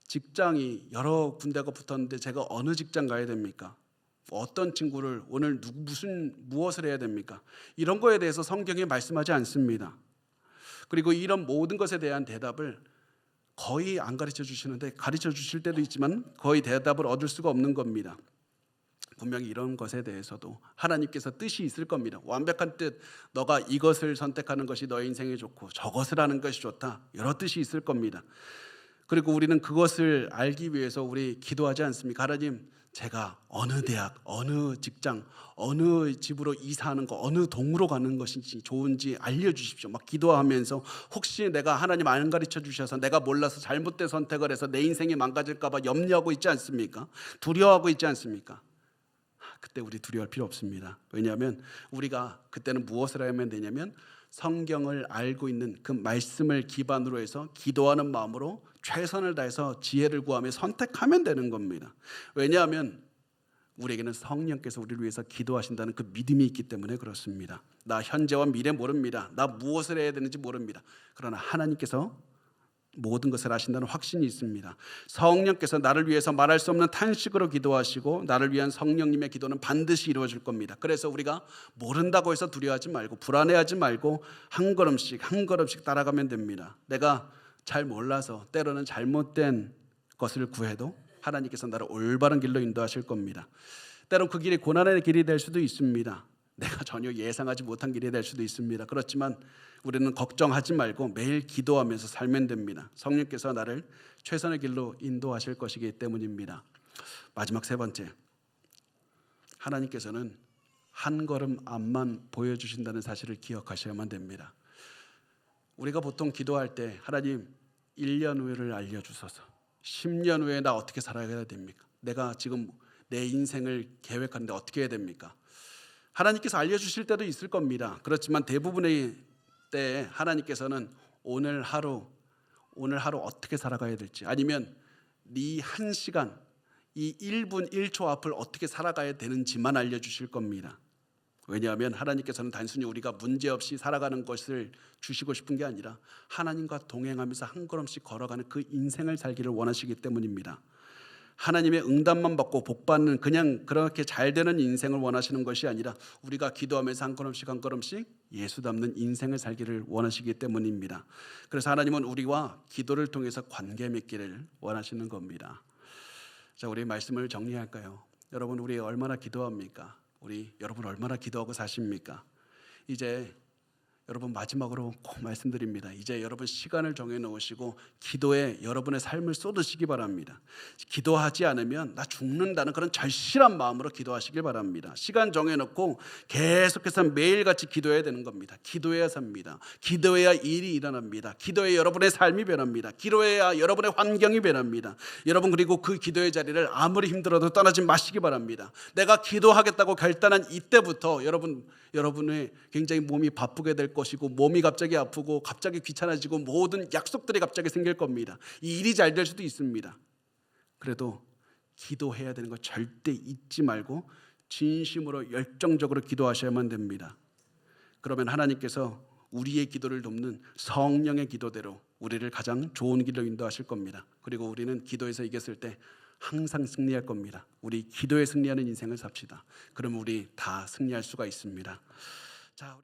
직장이 여러 군데가 붙었는데 제가 어느 직장 가야 됩니까? 어떤 친구를 오늘 무엇을 해야 됩니까? 이런 거에 대해서 성경에 말씀하지 않습니다. 그리고 이런 모든 것에 대한 대답을 거의 안 가르쳐 주시는데, 가르쳐 주실 때도 있지만 거의 대답을 얻을 수가 없는 겁니다. 분명히 이런 것에 대해서도 하나님께서 뜻이 있을 겁니다. 완벽한 뜻, 너가 이것을 선택하는 것이 너의 인생에 좋고 저것을 하는 것이 좋다, 여러 뜻이 있을 겁니다. 그리고 우리는 그것을 알기 위해서 우리 기도하지 않습니까? 하나님, 제가 어느 대학, 어느 직장, 어느 집으로 이사하는 거, 어느 동으로 가는 것인지 좋은지 알려주십시오. 막 기도하면서 혹시 내가 하나님 안 가르쳐 주셔서 내가 몰라서 잘못된 선택을 해서 내 인생이 망가질까 봐 염려하고 있지 않습니까? 두려워하고 있지 않습니까? 그때 우리 두려워할 필요 없습니다. 왜냐하면 우리가 그때는 무엇을 하면 되냐면 성경을 알고 있는 그 말씀을 기반으로 해서 기도하는 마음으로 최선을 다해서 지혜를 구하며 선택하면 되는 겁니다. 왜냐하면 우리에게는 성령께서 우리를 위해서 기도하신다는 그 믿음이 있기 때문에 그렇습니다. 나 현재와 미래 모릅니다. 나 무엇을 해야 되는지 모릅니다. 그러나 하나님께서 모든 것을 아신다는 확신이 있습니다. 성령께서 나를 위해서 말할 수 없는 탄식으로 기도하시고 나를 위한 성령님의 기도는 반드시 이루어질 겁니다. 그래서 우리가 모른다고 해서 두려워하지 말고 불안해하지 말고 한 걸음씩 한 걸음씩 따라가면 됩니다. 내가 잘 몰라서 때로는 잘못된 것을 구해도 하나님께서 나를 올바른 길로 인도하실 겁니다. 때론 그 길이 고난의 길이 될 수도 있습니다. 내가 전혀 예상하지 못한 길이 될 수도 있습니다. 그렇지만 우리는 걱정하지 말고 매일 기도하면서 살면 됩니다. 성령께서 나를 최선의 길로 인도하실 것이기 때문입니다. 마지막 세 번째, 하나님께서는 한 걸음 앞만 보여주신다는 사실을 기억하셔야만 됩니다. 우리가 보통 기도할 때 하나님, 1년 후를 알려주소서. 10년 후에 나 어떻게 살아가야 됩니까? 내가 지금 내 인생을 계획하는데 어떻게 해야 됩니까? 하나님께서 알려주실 때도 있을 겁니다. 그렇지만 대부분의 때 하나님께서는 오늘 하루 어떻게 살아가야 될지, 아니면 네 한 시간, 이 1분 1초 앞을 어떻게 살아가야 되는지만 알려주실 겁니다. 왜냐하면 하나님께서는 단순히 우리가 문제없이 살아가는 것을 주시고 싶은 게 아니라 하나님과 동행하면서 한 걸음씩 걸어가는 그 인생을 살기를 원하시기 때문입니다. 하나님의 응답만 받고 복받는 그냥 그렇게 잘 되는 인생을 원하시는 것이 아니라 우리가 기도하면서 한 걸음씩 예수 닮는 인생을 살기를 원하시기 때문입니다. 그래서 하나님은 우리와 기도를 통해서 관계 맺기를 원하시는 겁니다. 자, 우리 말씀을 정리할까요? 여러분, 우리 얼마나 기도합니까? 여러분 얼마나 기도하고 사십니까? 이제 여러분 마지막으로 꼭 말씀드립니다. 이제 여러분 시간을 정해놓으시고 기도에 여러분의 삶을 쏟으시기 바랍니다. 기도하지 않으면 나 죽는다는 그런 절실한 마음으로 기도하시길 바랍니다. 시간 정해놓고 계속해서 매일같이 기도해야 되는 겁니다. 기도해야 삽니다. 기도해야 일이 일어납니다. 기도해야 여러분의 삶이 변합니다. 기도해야 여러분의 환경이 변합니다. 여러분, 그리고 그 기도의 자리를 아무리 힘들어도 떠나지 마시기 바랍니다. 내가 기도하겠다고 결단한 이때부터 여러분의 굉장히 몸이 바쁘게 될 것이고, 몸이 갑자기 아프고 갑자기 귀찮아지고 모든 약속들이 갑자기 생길 겁니다. 이 일이 잘 될 수도 있습니다. 그래도 기도해야 되는 거 절대 잊지 말고 진심으로 열정적으로 기도하셔야만 됩니다. 그러면 하나님께서 우리의 기도를 돕는 성령의 기도대로 우리를 가장 좋은 길로 인도하실 겁니다. 그리고 우리는 기도에서 이겼을 때 항상 승리할 겁니다. 우리 기도에 승리하는 인생을 삽시다. 그러면 우리 다 승리할 수가 있습니다. 자,